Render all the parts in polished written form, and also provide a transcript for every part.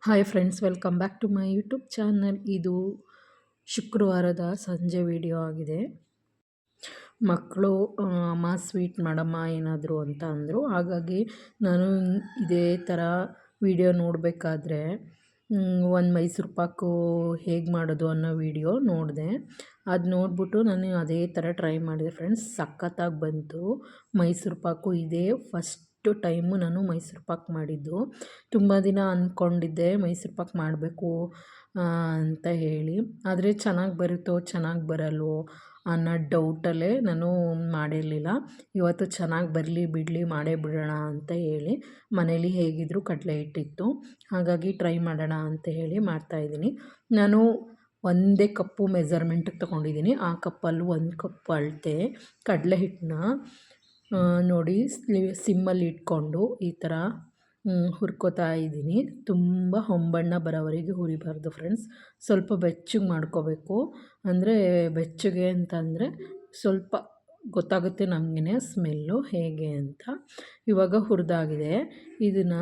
Hi friends, welcome back to my YouTube channel. ಇದು ಶುಕ್ರವಾರದ ಸಂಜೆ ವಿಡಿಯೋ ಆಗಿದೆ. ಮಕ್ಕಳು ಅಮ್ಮ ಸ್ವೀಟ್ ಮಾಡಮ್ಮ ಏನಾದರೂ ಅಂತ ಅಂದರು. ಹಾಗಾಗಿ ನಾನು ಇದೇ ಥರ ವಿಡಿಯೋ ನೋಡಬೇಕಾದ್ರೆ ಒಂದು ಮೈಸೂರು ಪಾಕು ಹೇಗೆ ಮಾಡೋದು ಅನ್ನೋ ವಿಡಿಯೋ ನೋಡಿದೆ. ಅದು ನೋಡಿಬಿಟ್ಟು ನಾನು ಅದೇ ಥರ ಟ್ರೈ ಮಾಡಿದೆ ಫ್ರೆಂಡ್ಸ್. ಸಖತ್ತಾಗಿ ಬಂತು ಮೈಸೂರು ಪಾಕು. ಇದೇ ಫಸ್ಟ್ ಟೈಮು ನಾನು ಮೈಸೂರು ಪಾಕು ಮಾಡಿದ್ದು. ತುಂಬ ದಿನ ಅಂದ್ಕೊಂಡಿದ್ದೆ ಮೈಸೂರು ಪಾಕು ಮಾಡಬೇಕು ಅಂತ ಹೇಳಿ. ಆದರೆ ಚೆನ್ನಾಗಿ ಬರುತ್ತೋ ಚೆನ್ನಾಗಿ ಬರಲ್ವೋ ಅನ್ನೋ ಡೌಟಲ್ಲೇ ನಾನು ಮಾಡಿರಲಿಲ್ಲ. ಇವತ್ತು ಚೆನ್ನಾಗಿ ಬರಲಿ ಬಿಡಲಿ ಮಾಡೇ ಬಿಡೋಣ ಅಂತ ಹೇಳಿ ಮನೇಲಿ ಹೇಗಿದ್ದರೂ ಕಡಲೆ ಹಿಟ್ಟಿತ್ತು. ಹಾಗಾಗಿ ಟ್ರೈ ಮಾಡೋಣ ಅಂತ ಹೇಳಿ ಮಾಡ್ತಾಯಿದ್ದೀನಿ. ನಾನು ಒಂದೇ ಕಪ್ಪು ಮೆಜರ್ಮೆಂಟಿಗೆ ತೊಗೊಂಡಿದ್ದೀನಿ. ಆ ಕಪ್ಪಲ್ಲಿ 1 ಕಪ್ ಅಳತೆ ಕಡಲೆ ಹಿಟ್ಟನ್ನ ನೋಡಿ ಸಿಮ್ಮಲ್ಲಿ ಇಟ್ಕೊಂಡು ಈ ಥರ ಹುರ್ಕೋತಾ ಇದ್ದೀನಿ. ತುಂಬ ಹೊಂಬಣ್ಣ ಬರೋವರೆಗೆ ಹುರಿಬಾರ್ದು ಫ್ರೆಂಡ್ಸ್. ಸ್ವಲ್ಪ ಬೆಚ್ಚಗೆ ಮಾಡ್ಕೋಬೇಕು. ಅಂದರೆ ಬೆಚ್ಚಗೆ ಅಂತಂದರೆ ಸ್ವಲ್ಪ ಗೊತ್ತಾಗುತ್ತೆ ನಮಗೇ ಸ್ಮೆಲ್ಲು ಹೇಗೆ ಅಂತ. ಇವಾಗ ಹುರಿದಾಗಿದೆ. ಇದನ್ನು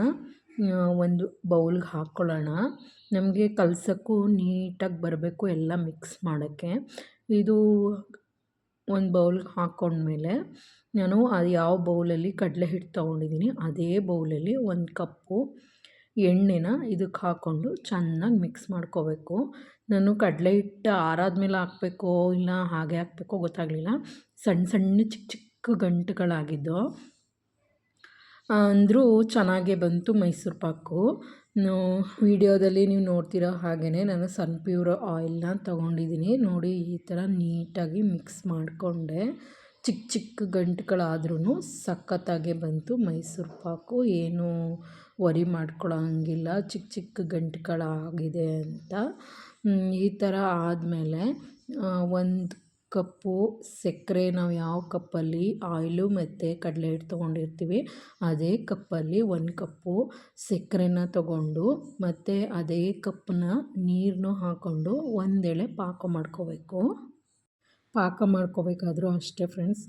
ಒಂದು ಬೌಲ್ಗೆ ಹಾಕ್ಕೊಳ್ಳೋಣ. ನಮಗೆ ಕಲಸೋಕ್ಕೂ ನೀಟಾಗಿ ಬರಬೇಕು ಎಲ್ಲ ಮಿಕ್ಸ್ ಮಾಡೋಕ್ಕೆ. ಇದು ಒಂದು ಬೌಲ್ಗೆ ಹಾಕ್ಕೊಂಡ್ಮೇಲೆ ನಾನು ಅದು ಯಾವ ಬೌಲಲ್ಲಿ ಕಡಲೆ ಹಿಟ್ಟು ತೊಗೊಂಡಿದ್ದೀನಿ ಅದೇ ಬೌಲಲ್ಲಿ 1 ಕಪ್ಪು ಎಣ್ಣೆನ ಇದಕ್ಕೆ ಹಾಕ್ಕೊಂಡು ಚೆನ್ನಾಗಿ ಮಿಕ್ಸ್ ಮಾಡ್ಕೋಬೇಕು. ನಾನು ಕಡಲೆ ಹಿಟ್ಟು ಆರಾದ್ಮೇಲೆ ಹಾಕಬೇಕೋ ಇಲ್ಲ ಹಾಗೆ ಹಾಕಬೇಕೋ ಗೊತ್ತಾಗಲಿಲ್ಲ. ಸಣ್ಣ ಸಣ್ಣ ಚಿಕ್ಕ ಚಿಕ್ಕ ಗಂಟುಗಳಾಗಿದ್ದು ಅಂದರೂ ಚೆನ್ನಾಗೇ ಬಂತು ಮೈಸೂರು ಪಾಕು. ವಿಡಿಯೋದಲ್ಲಿ ನೀವು ನೋಡ್ತಿರೋ ಹಾಗೆಯೇ ನಾನು ಸನ್ಪ್ಯೂರ್ ಆಯಿಲ್ನ ತೊಗೊಂಡಿದ್ದೀನಿ. ನೋಡಿ ಈ ಥರ ನೀಟಾಗಿ ಮಿಕ್ಸ್ ಮಾಡಿಕೊಂಡೆ. ಚಿಕ್ಕ ಚಿಕ್ಕ ಗಂಟುಗಳಾದ್ರೂ ಸಖತ್ತಾಗೆ ಬಂತು ಮೈಸೂರು ಪಾಕು. ಏನು ವರಿ ಮಾಡ್ಕೊಳ್ಳೋ ಹಂಗಿಲ್ಲ ಚಿಕ್ಕ ಚಿಕ್ಕ ಗಂಟುಗಳಾಗಿದೆ ಅಂತ. ಈ ಥರ ಆದಮೇಲೆ 1 ಕಪ್ಪು ಸಕ್ಕರೆ, ನಾವು ಯಾವ ಕಪ್ಪಲ್ಲಿ ಆಯಿಲು ಮತ್ತು ಕಡಲೆ ಹಿಟ್ಟು ತೊಗೊಂಡಿರ್ತೀವಿ ಅದೇ ಕಪ್ಪಲ್ಲಿ 1 ಕಪ್ಪು ಸಕ್ಕರೆನ ತೊಗೊಂಡು ಮತ್ತು ಅದೇ ಕಪ್ಪನ್ನ ನೀರನ್ನು ಹಾಕ್ಕೊಂಡು ಒಂದೆಳೆ ಪಾಕ ಮಾಡ್ಕೋಬೇಕು. ಪಾಕ ಮಾಡ್ಕೋಬೇಕಾದ್ರೂ ಅಷ್ಟೇ ಫ್ರೆಂಡ್ಸ್,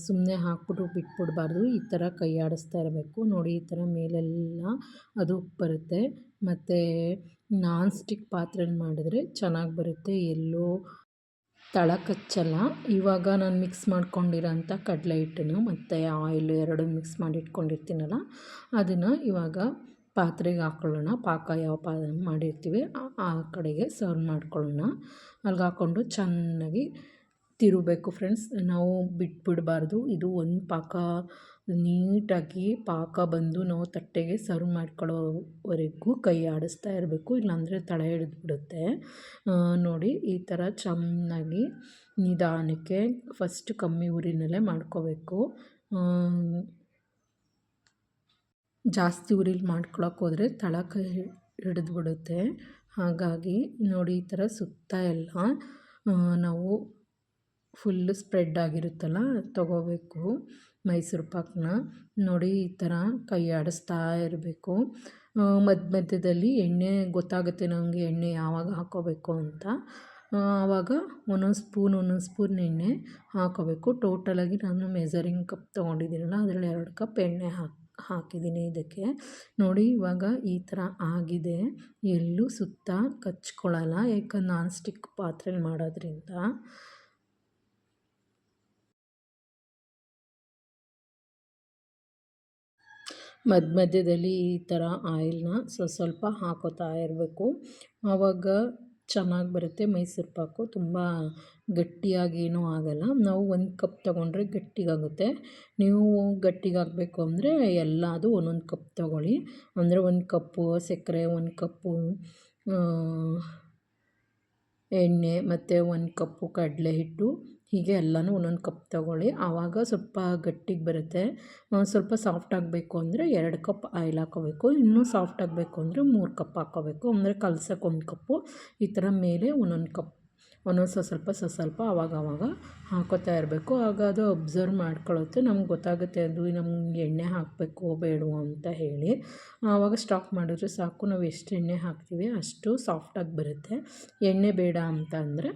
ಸುಮ್ಮನೆ ಹಾಕ್ಬಿಟ್ಟು ಬಿಟ್ಬಿಡಬಾರ್ದು. ಈ ಥರ ಕೈ ಆಡಿಸ್ತಾ ಇರಬೇಕು. ನೋಡಿ ಈ ಥರ ಮೇಲೆಲ್ಲ ಅದು ಬರುತ್ತೆ. ಮತ್ತು ನಾನ್ ಸ್ಟಿಕ್ ಪಾತ್ರೆಯಲ್ಲಿ ಮಾಡಿದ್ರೆ ಚೆನ್ನಾಗಿ ಬರುತ್ತೆ, ಎಲ್ಲೂ ತಳ ಕಚ್ಚಲ್ಲ. ಇವಾಗ ನಾನು ಮಿಕ್ಸ್ ಮಾಡ್ಕೊಂಡಿರೋಂಥ ಕಡಲೆ ಹಿಟ್ಟನ್ನು ಮತ್ತು ಆಯಿಲು ಎರಡು ಮಿಕ್ಸ್ ಮಾಡಿ ಇಟ್ಕೊಂಡಿರ್ತೀನಲ್ಲ ಅದನ್ನು ಇವಾಗ ಪಾತ್ರೆಗೆ ಹಾಕ್ಕೊಳ್ಳೋಣ. ಪಾಕ ಯಾವ ಮಾಡಿರ್ತೀವಿ ಆ ಕಡೆಗೆ ಸರ್ವ್ ಮಾಡ್ಕೊಳ್ಳೋಣ. ಅಲ್ಲಿಗೆ ಹಾಕ್ಕೊಂಡು ಚೆನ್ನಾಗಿ ತಿರುಗಬೇಕು ಫ್ರೆಂಡ್ಸ್. ನಾವು ಬಿಟ್ಬಿಡಬಾರ್ದು. ಇದು ಒಂದು ಪಾಕ ನೀಟಾಗಿ ಪಾಕ ಬಂದು ನಾವು ತಟ್ಟೆಗೆ ಸರ್ವ್ ಮಾಡ್ಕೊಳ್ಳೋವರೆಗೂ ಕೈ ಆಡಿಸ್ತಾ ಇರಬೇಕು, ಇಲ್ಲಾಂದರೆ ತಳ ಹಿಡಿದ್ಬಿಡುತ್ತೆ. ನೋಡಿ ಈ ಥರ ಚೆನ್ನಾಗಿ ನಿಧಾನಕ್ಕೆ ಫಸ್ಟ್ ಕಮ್ಮಿ ಉರಿನಲ್ಲೇ ಮಾಡ್ಕೋಬೇಕು. ಜಾಸ್ತಿ ಉರಿಲಿ ಮಾಡ್ಕೊಳಕ್ಕೆ ಹೋದರೆ ತಳ ಕೈ ಹಿಡಿದ್ಬಿಡುತ್ತೆ. ಹಾಗಾಗಿ ನೋಡಿ ಈ ಥರ ಸುತ್ತ ಎಲ್ಲ ನಾವು ಫುಲ್ಲು ಸ್ಪ್ರೆಡ್ ಆಗಿರುತ್ತಲ್ಲ ತೊಗೋಬೇಕು ಮೈಸೂರು ಪಾಕನ್ನ. ನೋಡಿ ಈ ಥರ ಕೈ ಆಡಿಸ್ತಾ ಇರಬೇಕು. ಮಧ್ಯದಲ್ಲಿ ಎಣ್ಣೆ ಗೊತ್ತಾಗುತ್ತೆ ನಮಗೆ ಎಣ್ಣೆ ಯಾವಾಗ ಹಾಕ್ಕೋಬೇಕು ಅಂತ. ಆವಾಗ ಒಂದೊಂದು ಸ್ಪೂನ್ ಎಣ್ಣೆ ಹಾಕ್ಕೋಬೇಕು. ಟೋಟಲಾಗಿ ನಾನು ಮೆಜರಿಂಗ್ ಕಪ್ ತೊಗೊಂಡಿದ್ದೀನಲ್ಲ ಅದರಲ್ಲಿ 2 ಕಪ್ ಎಣ್ಣೆ ಹಾಕಿದ್ದೀನಿ ಇದಕ್ಕೆ. ನೋಡಿ ಇವಾಗ ಈ ಥರ ಆಗಿದೆ. ಎಲ್ಲೂ ಸುತ್ತ ಕಚ್ಕೊಳ್ಳಲ್ಲ, ಯಾಕಂದ್ರೆ ನಾನ್ ಸ್ಟಿಕ್ ಪಾತ್ರೆಯಲ್ಲಿ ಮಾಡೋದ್ರಿಂದ. ಮಧ್ಯದಲ್ಲಿ ಈ ಥರ ಆಯಿಲ್ನ ಸ್ವಲ್ಪ ಹಾಕೋತಾ ಇರಬೇಕು. ಆವಾಗ ಚೆನ್ನಾಗಿ ಬರುತ್ತೆ ಮೈಸೂರು ಪಾಕು. ತುಂಬ ಗಟ್ಟಿಯಾಗೇನೂ ಆಗೋಲ್ಲ. ನಾವು 1 ಕಪ್ ತೊಗೊಂಡ್ರೆ ಗಟ್ಟಿಗಾಗುತ್ತೆ. ನೀವು ಗಟ್ಟಿಗಾಗಬೇಕು ಅಂದರೆ ಎಲ್ಲದು ಒಂದೊಂದು ಕಪ್ ತೊಗೊಳ್ಳಿ. ಅಂದರೆ 1 ಕಪ್ಪು ಸಕ್ಕರೆ, 1 ಕಪ್ಪು ಎಣ್ಣೆ ಮತ್ತು 1 ಕಪ್ಪು ಕಡಲೆ ಹಿಟ್ಟು, ಹೀಗೆ ಎಲ್ಲನೂ ಒಂದೊಂದು ಕಪ್ ತೊಗೊಳ್ಳಿ. ಆವಾಗ ಸ್ವಲ್ಪ ಗಟ್ಟಿಗೆ ಬರುತ್ತೆ. ಸ್ವಲ್ಪ ಸಾಫ್ಟ್ ಆಗಬೇಕು ಅಂದರೆ 2 ಕಪ್ ಆಯಿಲ್ ಹಾಕ್ಕೋಬೇಕು. ಇನ್ನೂ ಸಾಫ್ಟ್ ಆಗಬೇಕು ಅಂದರೆ 3 ಕಪ್ ಹಾಕ್ಕೋಬೇಕು. ಅಂದರೆ ಕಲ್ಸೋಕ್ಕೆ 1 ಕಪ್ಪು, ಈ ಥರ ಮೇಲೆ ಒಂದೊಂದು ಕಪ್ ಸ್ವಲ್ಪ ಆವಾಗ ಹಾಕೋತಾ ಇರಬೇಕು. ಆಗ ಅದು ಅಬ್ಸರ್ವ್ ಮಾಡ್ಕೊಳ್ಳುತ್ತೆ. ನಮ್ಗೆ ಗೊತ್ತಾಗುತ್ತೆ ಅದು ನಮ್ಗೆ ಎಣ್ಣೆ ಹಾಕಬೇಕೋ ಬೇಡವೋ ಅಂತ ಹೇಳಿ. ಆವಾಗ ಸ್ಟಾಪ್ ಮಾಡಿದ್ರೆ ಸಾಕು. ನಾವು ಎಷ್ಟು ಎಣ್ಣೆ ಹಾಕ್ತೀವಿ ಅಷ್ಟು ಸಾಫ್ಟಾಗಿ ಬರುತ್ತೆ. ಎಣ್ಣೆ ಬೇಡ ಅಂತ ಅಂದರೆ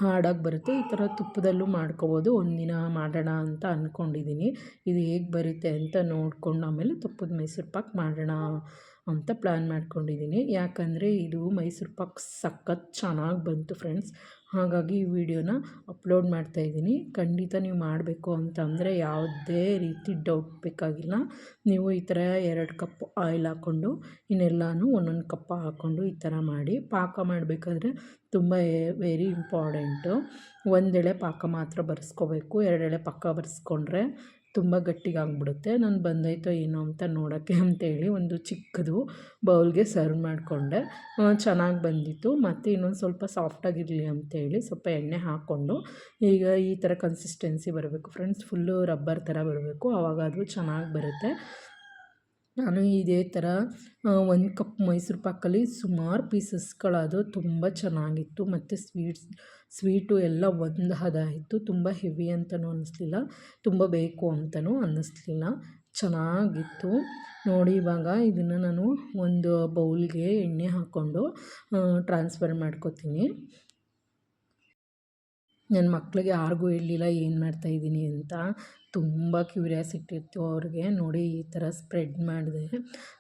ಹಾರ್ಡಾಗಿ ಬರುತ್ತೆ. ಈ ಥರ ತುಪ್ಪದಲ್ಲೂ ಮಾಡ್ಕೋಬೋದು. ಒಂದಿನ ಮಾಡೋಣ ಅಂತ ಅಂದ್ಕೊಂಡಿದ್ದೀನಿ. ಇದು ಹೇಗೆ ಬರುತ್ತೆ ಅಂತ ನೋಡ್ಕೊಂಡು ಆಮೇಲೆ ತುಪ್ಪದ ಮೈಸೂರು ಪಾಕು ಮಾಡೋಣ ಅಂತ ಪ್ಲ್ಯಾನ್ ಮಾಡ್ಕೊಂಡಿದ್ದೀನಿ. ಯಾಕಂದರೆ ಇದು ಮೈಸೂರು ಪಾಕ್ ಸಖತ್ ಚೆನ್ನಾಗಿ ಬಂತು ಫ್ರೆಂಡ್ಸ್. ಹಾಗಾಗಿ ಈ ವಿಡಿಯೋನ ಅಪ್ಲೋಡ್ ಮಾಡ್ತಾಯಿದ್ದೀನಿ. ಖಂಡಿತ ನೀವು ಮಾಡಬೇಕು ಅಂತ ಅಂದರೆ ಯಾವುದೇ ರೀತಿ ಡೌಟ್ ಬೇಕಾಗಿಲ್ಲ. ನೀವು ಈ ಥರ 2 ಕಪ್ ಆಯಿಲ್ ಹಾಕ್ಕೊಂಡು ಇನ್ನೆಲ್ಲನೂ ಒಂದೊಂದು ಕಪ್ ಹಾಕ್ಕೊಂಡು ಈ ಥರ ಮಾಡಿ. ಪಾಕ ಮಾಡಬೇಕಾದ್ರೆ ತುಂಬ ವೆರಿ ಇಂಪಾರ್ಟೆಂಟು. 1 ಎಳೆ ಪಾಕ ಮಾತ್ರ ಬರೆಸ್ಕೋಬೇಕು. 2 ಎಳೆ ಪಾಕ ಬರೆಸ್ಕೊಂಡ್ರೆ ತುಂಬ ಗಟ್ಟಿಗಾಗ್ಬಿಡುತ್ತೆ. ನಾನು ಬಂದೈತೋ ಏನೋ ಅಂತ ನೋಡೋಕ್ಕೆ ಅಂತೇಳಿ ಒಂದು ಚಿಕ್ಕದು ಬೌಲ್ಗೆ ಸರ್ವ್ ಮಾಡಿಕೊಂಡೆ. ಚೆನ್ನಾಗಿ ಬಂದಿತ್ತು. ಮತ್ತು ಇನ್ನೊಂದು ಸ್ವಲ್ಪ ಸಾಫ್ಟಾಗಿರಲಿ ಅಂತೇಳಿ ಸ್ವಲ್ಪ ಎಣ್ಣೆ ಹಾಕ್ಕೊಂಡು ಈಗ ಈ ಥರ ಕನ್ಸಿಸ್ಟೆನ್ಸಿ ಬರಬೇಕು ಫ್ರೆಂಡ್ಸ್. ಫುಲ್ಲು ರಬ್ಬರ್ ಥರ ಬರಬೇಕು, ಆವಾಗ ಅದು ಚೆನ್ನಾಗಿ ಬರುತ್ತೆ. ನಾನು ಇದೇ ಥರ 1 ಕಪ್ ಮೈಸೂರು ಪಾಕಲ್ಲಿ ಸುಮಾರು ಪೀಸಸ್ಗಳದು ತುಂಬ ಚೆನ್ನಾಗಿತ್ತು. ಮತ್ತು ಸ್ವೀಟು ಎಲ್ಲ ಒಂದು ಹದ ಇತ್ತು. ತುಂಬ ಹೆವಿ ಅಂತಲೂ ಅನ್ನಿಸ್ಲಿಲ್ಲ, ತುಂಬ ಬೇಕು ಅಂತಲೂ ಅನ್ನಿಸ್ಲಿಲ್ಲ, ಚೆನ್ನಾಗಿತ್ತು ನೋಡಿ. ಇವಾಗ ಇದನ್ನು ನಾನು ಒಂದು ಬೌಲ್ಗೆ ಎಣ್ಣೆ ಹಾಕ್ಕೊಂಡು ಟ್ರಾನ್ಸ್ಫರ್ ಮಾಡ್ಕೊತೀನಿ. ನನ್ನ ಮಕ್ಕಳಿಗೆ ಯಾರಿಗೂ ಹೇಳಲಿಲ್ಲ ಏನು ಮಾಡ್ತಾಯಿದ್ದೀನಿ ಅಂತ. ತುಂಬ ಕ್ಯೂರಿಯಾಸಿಟಿ ಇತ್ತು ಅವ್ರಿಗೆ. ನೋಡಿ ಈ ಥರ ಸ್ಪ್ರೆಡ್ ಮಾಡಿದೆ,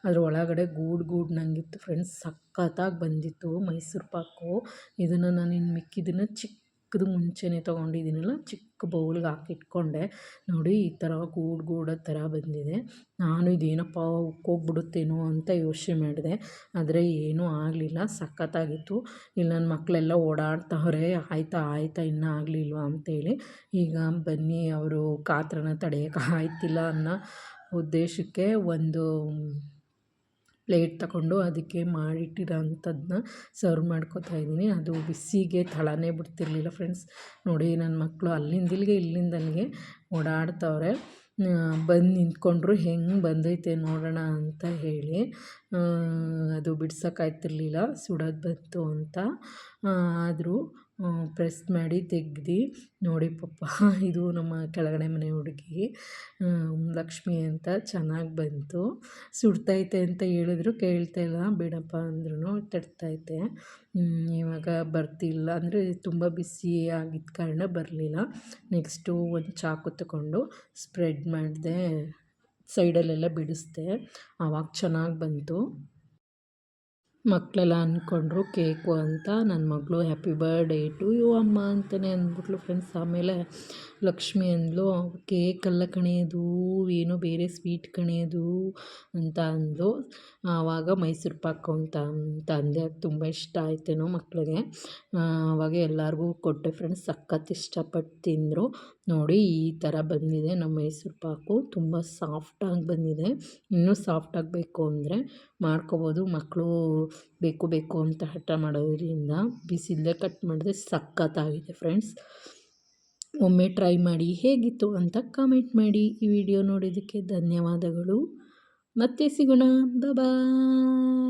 ಅದ್ರ ಒಳಗಡೆ ಗೂಡ್ನಂಗಿತ್ತು ಫ್ರೆಂಡ್ಸ್. ಸಖತ್ತಾಗಿ ಬಂದಿತ್ತು ಮೈಸೂರು ಪಾಕು. ಇದನ್ನು ನಾನು ಇನ್ನು ಮಿಕ್ಕಿದ್ದನ್ನು ಚಿಕ್ಕದು ಮುಂಚೆನೇ ತೊಗೊಂಡಿದ್ದೀನಲ್ಲ, ಚಿಕ್ಕ ಬೌಲ್ಗೆ ಹಾಕಿಟ್ಕೊಂಡೆ. ನೋಡಿ ಈ ಥರ ಗೂಡು ಥರ ಬಂದಿದೆ. ನಾನು ಇದೇನಪ್ಪ ಉಕ್ಕೋಗ್ಬಿಡುತ್ತೇನೋ ಅಂತ ಯೋಚನೆ ಮಾಡಿದೆ, ಆದರೆ ಏನೂ ಆಗಲಿಲ್ಲ, ಸಖತ್ತಾಗಿತ್ತು. ಇಲ್ಲಿ ನನ್ನ ಮಕ್ಕಳೆಲ್ಲ ಓಡಾಡ್ತವ್ರೆ, ಆಯ್ತಾ ಇನ್ನೂ ಆಗಲಿಲ್ವಾ ಅಂತೇಳಿ. ಈಗ ಬನ್ನಿ, ಅವರು ಕಾತ್ರನ ತಡೆಯೋಕೆ ಆಯ್ತಿಲ್ಲ ಅನ್ನೋ ಉದ್ದೇಶಕ್ಕೆ ಒಂದು ಪ್ಲೇಟ್ ತಗೊಂಡು ಅದಕ್ಕೆ ಮಾಡಿಟ್ಟಿರೋ ಅಂಥದ್ದನ್ನ ಸರ್ವ್ ಮಾಡ್ಕೊತಾ ಇದ್ದೀನಿ. ಅದು ಬಿಸಿಗೆ ತಳನೇ ಬಿಡ್ತಿರ್ಲಿಲ್ಲ ಫ್ರೆಂಡ್ಸ್. ನೋಡಿ ನನ್ನ ಮಕ್ಕಳು ಅಲ್ಲಿಂದ ಇಲ್ಲಿಗೆ ಓಡಾಡ್ತವ್ರೆ. ಬಂದು ನಿಂತ್ಕೊಂಡ್ರು, ಹೆಂಗೆ ಬಂದೈತೆ ನೋಡೋಣ ಅಂತ ಹೇಳಿ. ಅದು ಬಿಡ್ಸೋಕ್ಕಾಯ್ತಿರ್ಲಿಲ್ಲ, ಸುಡೋದು ಬಂತು ಅಂತ. ಆದರೂ ಪ್ರೆಸ್ ಮಾಡಿ ತೆಗ್ದು ನೋಡಿ ಪಾಪ, ಇದು ನಮ್ಮ ಕೆಳಗಡೆ ಮನೆ ಹುಡುಗಿ ಲಕ್ಷ್ಮಿ ಅಂತ. ಚೆನ್ನಾಗಿ ಬಂತು. ಸುಡ್ತೈತೆ ಅಂತ ಹೇಳಿದ್ರು, ಕೇಳ್ತಾಯಿಲ್ಲ, ಬಿಡಪ್ಪ ಅಂದ್ರೂ ತಡ್ತೈತೆ. ಇವಾಗ ಬರ್ತಿಲ್ಲ, ಅಂದರೆ ತುಂಬ ಬಿಸಿ ಆಗಿದ್ದ ಕಾರಣ ಬರಲಿಲ್ಲ. ನೆಕ್ಸ್ಟು ಒಂದು ಚಾಕು ತಗೊಂಡು ಸ್ಪ್ರೆಡ್ ಮಾಡಿದೆ, ಸೈಡಲ್ಲೆಲ್ಲ ಬಿಡಿಸ್ದೆ, ಆವಾಗ ಚೆನ್ನಾಗಿ ಬಂತು. ಮಕ್ಕಳೆಲ್ಲ ಅಂದ್ಕೊಂಡ್ರು ಕೇಕು ಅಂತ. ನನ್ನ ಮಗಳು ಹ್ಯಾಪಿ ಬರ್ಡೇ ಟು ಯು ಅಮ್ಮ ಅಂತಲೇ ಅಂದ್ಬಿಟ್ಲು ಫ್ರೆಂಡ್ಸ್. ಆಮೇಲೆ ಲಕ್ಷ್ಮಿ ಅಂದ್ಲು, ಕೇಕಲ್ಲ ಕಣೆ ಅದು, ಏನೋ ಬೇರೆ ಸ್ವೀಟ್ ಕಣೆ ಅದು ಅಂತ ಅಂದ್ಲು. ಆವಾಗ ಮೈಸೂರು ಪಾಕು ಅಂತ ಅಂದೆ. ಅದು ತುಂಬ ಇಷ್ಟ ಆಯ್ತೇನೋ ಮಕ್ಕಳಿಗೆ. ಆವಾಗ ಎಲ್ಲರಿಗೂ ಕೊಟ್ಟೆ ಫ್ರೆಂಡ್ಸ್. ಸಖತ್ ಇಷ್ಟಪಟ್ಟು ತಿಂದರು. ನೋಡಿ ಈ ಥರ ಬಂದಿದೆ ನಮ್ಮ ಮೈಸೂರು ಪಾಕು. ತುಂಬ ಸಾಫ್ಟಾಗಿ ಬಂದಿದೆ. ಇನ್ನೂ ಸಾಫ್ಟಾಗಬೇಕು ಅಂದರೆ ಮಾಡ್ಕೊಬೋದು. ಮಕ್ಕಳು ಬೇಕು ಅಂತ ಹಠ ಮಾಡೋದ್ರಿಂದ ಬಿಸಿಲೇ ಕಟ್ ಮಾಡಿದ್ರೆ ಸಖತ್ತಾಗಿದೆ ಫ್ರೆಂಡ್ಸ್. ಒಮ್ಮೆ ಟ್ರೈ ಮಾಡಿ, ಹೇಗಿತ್ತು ಅಂತ ಕಾಮೆಂಟ್ ಮಾಡಿ. ಈ ವಿಡಿಯೋ ನೋಡೋದಕ್ಕೆ ಧನ್ಯವಾದಗಳು. ಮತ್ತೆ ಸಿಗೋಣ, ಬಾಯ್.